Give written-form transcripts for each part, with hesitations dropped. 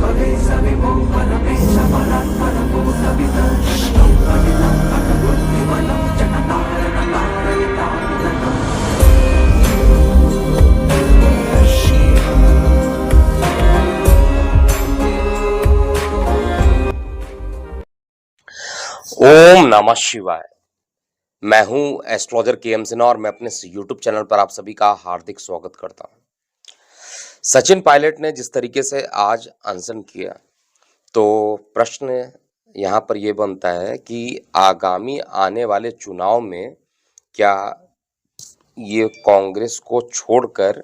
ओम नमः शिवाय। मैं हूं एस्ट्रोलॉजर के.एम. सिन्हा और मैं अपने यूट्यूब चैनल पर आप सभी का हार्दिक स्वागत करता हूं। सचिन पायलट ने जिस तरीके से आज अनशन किया, तो प्रश्न यहां पर यह बनता है कि आगामी आने वाले चुनाव में क्या ये कांग्रेस को छोड़कर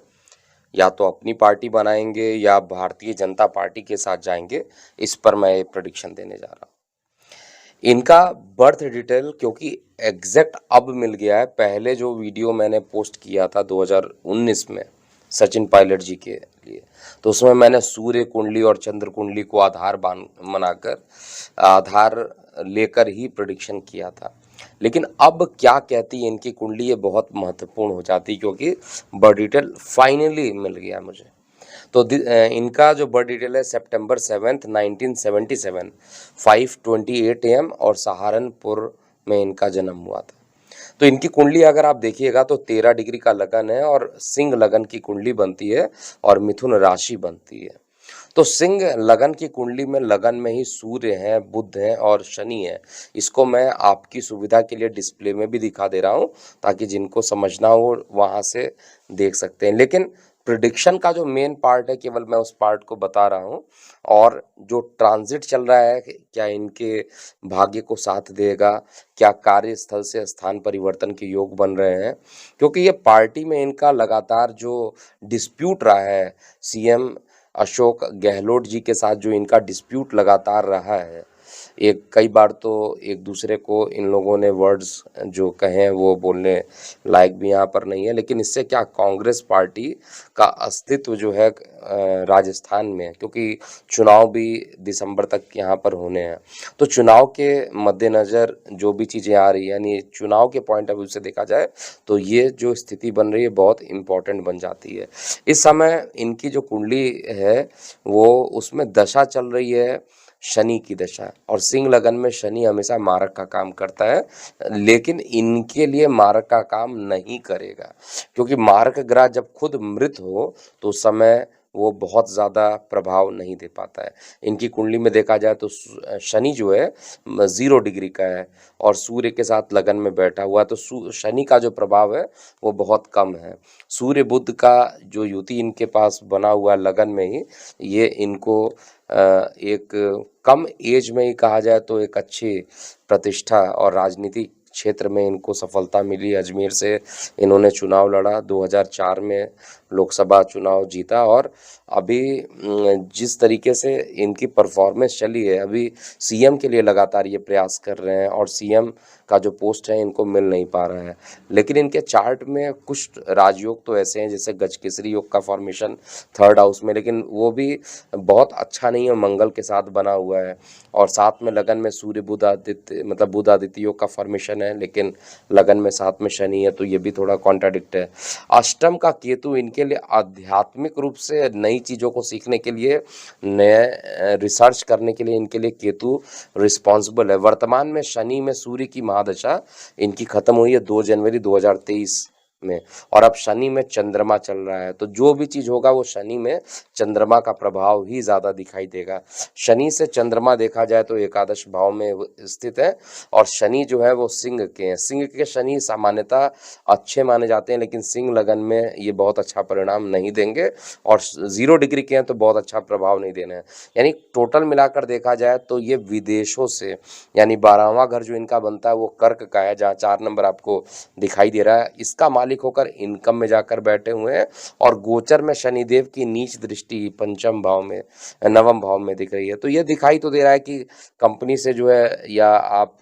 या तो अपनी पार्टी बनाएंगे या भारतीय जनता पार्टी के साथ जाएंगे। इस पर मैं प्रेडिक्शन देने जा रहा हूं। इनका बर्थ डिटेल क्योंकि एग्जैक्ट अब मिल गया है। पहले जो वीडियो मैंने पोस्ट किया था 2019 में सचिन पायलट जी के लिए, तो उसमें मैंने सूर्य कुंडली और चंद्र कुंडली को आधार लेकर ही प्रेडिक्शन किया था। लेकिन अब क्या कहती है इनकी कुंडली, ये बहुत महत्वपूर्ण हो जाती है क्योंकि बर्थ डिटेल फाइनली मिल गया मुझे। तो इनका जो बर्थ डिटेल है सितंबर 7 1977 5:28 AM और सहारनपुर में इनका जन्म हुआ था। तो इनकी कुंडली अगर आप देखिएगा तो 13 डिग्री का लगन है और सिंह लगन की कुंडली बनती है और मिथुन राशि बनती है। तो सिंह लगन की कुंडली में लगन में ही सूर्य है, बुध है और शनि है। इसको मैं आपकी सुविधा के लिए डिस्प्ले में भी दिखा दे रहा हूँ ताकि जिनको समझना हो वहाँ से देख सकते हैं। लेकिन प्रिडिक्शन का जो मेन पार्ट है केवल मैं उस पार्ट को बता रहा हूँ। और जो ट्रांजिट चल रहा है क्या इनके भाग्य को साथ देगा, क्या कार्यस्थल से स्थान परिवर्तन के योग बन रहे हैं, क्योंकि ये पार्टी में इनका लगातार जो डिस्प्यूट रहा है सीएम अशोक गहलोत जी के साथ, जो इनका डिस्प्यूट लगातार रहा है। कई बार तो एक दूसरे को इन लोगों ने वर्ड्स जो कहे वो बोलने लायक भी यहाँ पर नहीं है। लेकिन इससे क्या कांग्रेस पार्टी का अस्तित्व जो है राजस्थान में, क्योंकि चुनाव भी दिसंबर तक यहाँ पर होने हैं, तो चुनाव के मद्देनज़र जो भी चीज़ें आ रही है यानी चुनाव के पॉइंट ऑफ व्यू से देखा जाए तो ये जो स्थिति बन रही है बहुत इम्पोर्टेंट बन जाती है। इस समय इनकी जो कुंडली है वो उसमें दशा चल रही है शनि की दशा, और सिंह लगन में शनि हमेशा मारक का काम करता है। लेकिन इनके लिए मारक का काम नहीं करेगा क्योंकि मारक ग्रह जब खुद मृत हो तो उस समय वो बहुत ज़्यादा प्रभाव नहीं दे पाता है। इनकी कुंडली में देखा जाए तो शनि जो है 0 डिग्री का है और सूर्य के साथ लगन में बैठा हुआ, तो शनि का जो प्रभाव है वो बहुत कम है। सूर्य बुध का जो युति इनके पास बना हुआ लगन में ही, ये इनको एक कम एज में ही कहा जाए तो एक अच्छी प्रतिष्ठा और राजनीतिक क्षेत्र में इनको सफलता मिली। अजमेर से इन्होंने चुनाव लड़ा, 2004 में लोकसभा चुनाव जीता और अभी जिस तरीके से इनकी परफॉर्मेंस चली है, अभी सीएम के लिए लगातार ये प्रयास कर रहे हैं और सीएम का जो पोस्ट है इनको मिल नहीं पा रहा है। लेकिन इनके चार्ट में कुछ राजयोग तो ऐसे हैं जैसे गजकेसरी योग का फॉर्मेशन 3rd हाउस में, लेकिन वो भी बहुत अच्छा नहीं है, मंगल के साथ बना हुआ है। और साथ में लगन में सूर्य बुध आदित्य मतलब बुध आदित्य योग का फॉर्मेशन है, लेकिन लगन में साथ में शनि है, तो ये भी थोड़ा कॉन्ट्राडिक्ट है। अष्टम का केतु इनके लिए आध्यात्मिक रूप से नई चीज़ों को सीखने के लिए, नए रिसर्च करने के लिए इनके लिए केतु रिस्पॉन्सिबल है। वर्तमान में शनि में सूर्य की महादशा इनकी खत्म हुई है 2 जनवरी 2023 में, और अब शनि में चंद्रमा चल रहा है, तो जो भी चीज़ होगा वो शनि में चंद्रमा का प्रभाव ही ज़्यादा दिखाई देगा। शनि से चंद्रमा देखा जाए तो एकादश भाव में स्थित है और शनि जो है वो सिंह के हैं। सिंह के शनि सामान्यतः अच्छे माने जाते हैं, लेकिन सिंह लगन में ये बहुत अच्छा परिणाम नहीं देंगे और 0 डिग्री के हैं तो बहुत अच्छा प्रभाव नहीं देना है। यानी टोटल मिलाकर देखा जाए तो ये विदेशों से, यानी 12वां घर जो इनका बनता है वो कर्क का है, जहाँ 4 नंबर आपको दिखाई दे रहा है, इसका मालिक होकर इनकम में जाकर बैठे हुए हैं। और गोचर में शनिदेव की नीच दृष्टि 5म भाव में 9वें भाव में दिख रही है, तो ये दिखाई तो दे रहा है कि कंपनी से जो है या आप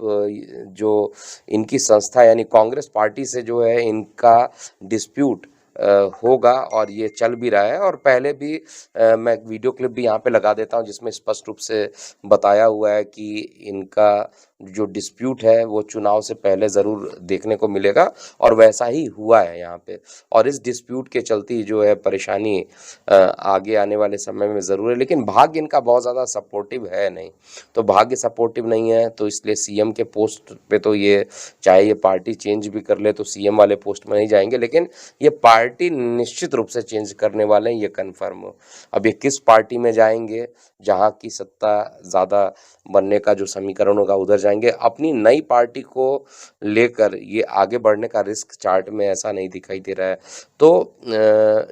जो इनकी संस्था यानी कांग्रेस पार्टी से जो है इनका डिस्प्यूट होगा और ये चल भी रहा है। और पहले भी मैं वीडियो क्लिप भी यहाँ पे लगा देता हूँ जिसमें स्पष्ट रूप से बताया हुआ है कि इनका जो डिस्प्यूट है वो चुनाव से पहले ज़रूर देखने को मिलेगा और वैसा ही हुआ है यहाँ पे। और इस डिस्प्यूट के चलते जो है परेशानी आगे आने वाले समय में ज़रूर है, लेकिन भाग्य इनका बहुत ज़्यादा सपोर्टिव है नहीं। तो भाग्य सपोर्टिव नहीं है तो इसलिए सीएम के पोस्ट पे तो ये चाहे ये पार्टी चेंज भी कर ले तो सीएम वाले पोस्ट में नहीं जाएंगे, लेकिन ये पार्टी निश्चित रूप से चेंज करने वाले हैं, ये कन्फर्म हो। अब ये किस पार्टी में जाएंगे, जहाँ की सत्ता ज़्यादा बनने का जो समीकरण होगा उधर जाएंगे। अपनी नई पार्टी को लेकर ये आगे बढ़ने का रिस्क चार्ट में ऐसा नहीं दिखाई दे रहा है। तो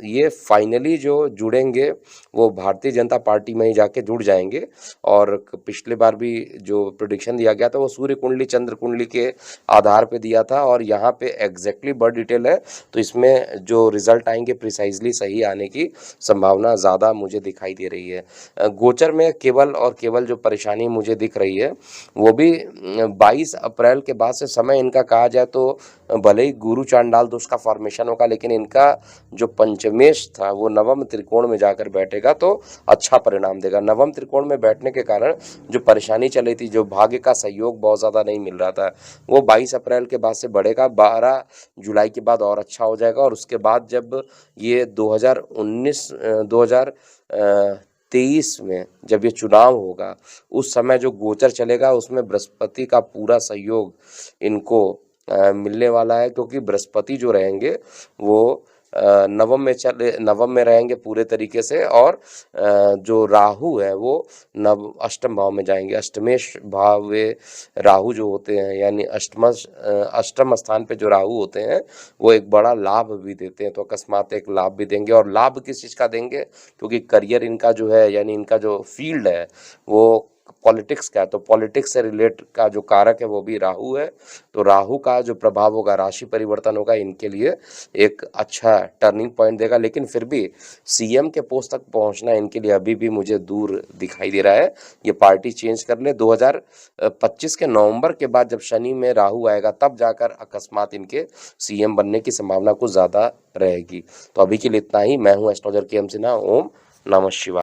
ये फाइनली जो जुड़ेंगे वो भारतीय जनता पार्टी में ही जाके जुड़ जाएंगे। और पिछले बार भी जो प्रेडिक्शन दिया गया था वो सूर्य कुंडली चंद्र कुंडली के आधार पे दिया था और यहाँ पे एग्जैक्टली बर्ड डिटेल है, तो इसमें जो रिजल्ट आएंगे प्रिसाइजली सही आने की संभावना ज़्यादा मुझे दिखाई दे रही है। गोचर में केवल और केवल जो परेशानी मुझे दिख रही है वो भी 22 अप्रैल के बाद से समय इनका कहा जाए तो भले ही गुरु चांडाल दोष का फॉर्मेशन होगा, लेकिन इनका जो पंचमेश था वो नवम त्रिकोण में जाकर बैठेगा तो अच्छा परिणाम देगा। नवम त्रिकोण में बैठने के कारण जो परेशानी चल रही थी, जो भाग्य का सहयोग बहुत ज़्यादा नहीं मिल रहा था, वो 22 अप्रैल के बाद से बढ़ेगा, 12 जुलाई के बाद और अच्छा हो जाएगा। और उसके बाद जब ये 2023 में जब ये चुनाव होगा उस समय जो गोचर चलेगा उसमें बृहस्पति का पूरा सहयोग इनको मिलने वाला है, क्योंकि बृहस्पति जो रहेंगे वो नवम में रहेंगे पूरे तरीके से और जो राहु है वो अष्टम भाव में जाएंगे। अष्टमेश भाव वे राहु जो होते हैं, यानी अष्टम स्थान पे जो राहु होते हैं वो एक बड़ा लाभ भी देते हैं, तो अकस्मात एक लाभ भी देंगे। और लाभ किस चीज़ का देंगे, क्योंकि करियर इनका जो है यानी इनका जो फील्ड है वो पॉलिटिक्स का है, तो पॉलिटिक्स से रिलेट का जो कारक है वो भी राहु है। तो राहु का जो प्रभाव होगा, राशि परिवर्तन होगा, इनके लिए एक अच्छा टर्निंग पॉइंट देगा। लेकिन फिर भी सीएम के पोस्ट तक पहुंचना इनके लिए अभी भी मुझे दूर दिखाई दे रहा है। ये पार्टी चेंज कर ले 2025 के नवंबर के बाद जब शनि में राहु आएगा तब जाकर अकस्मात इनके सीएम बनने की संभावना कुछ ज़्यादा रहेगी। तो अभी के लिए इतना ही। मैं हूँ एस्ट्रोलॉजर के सिन्हा। ओम नमः शिवाय।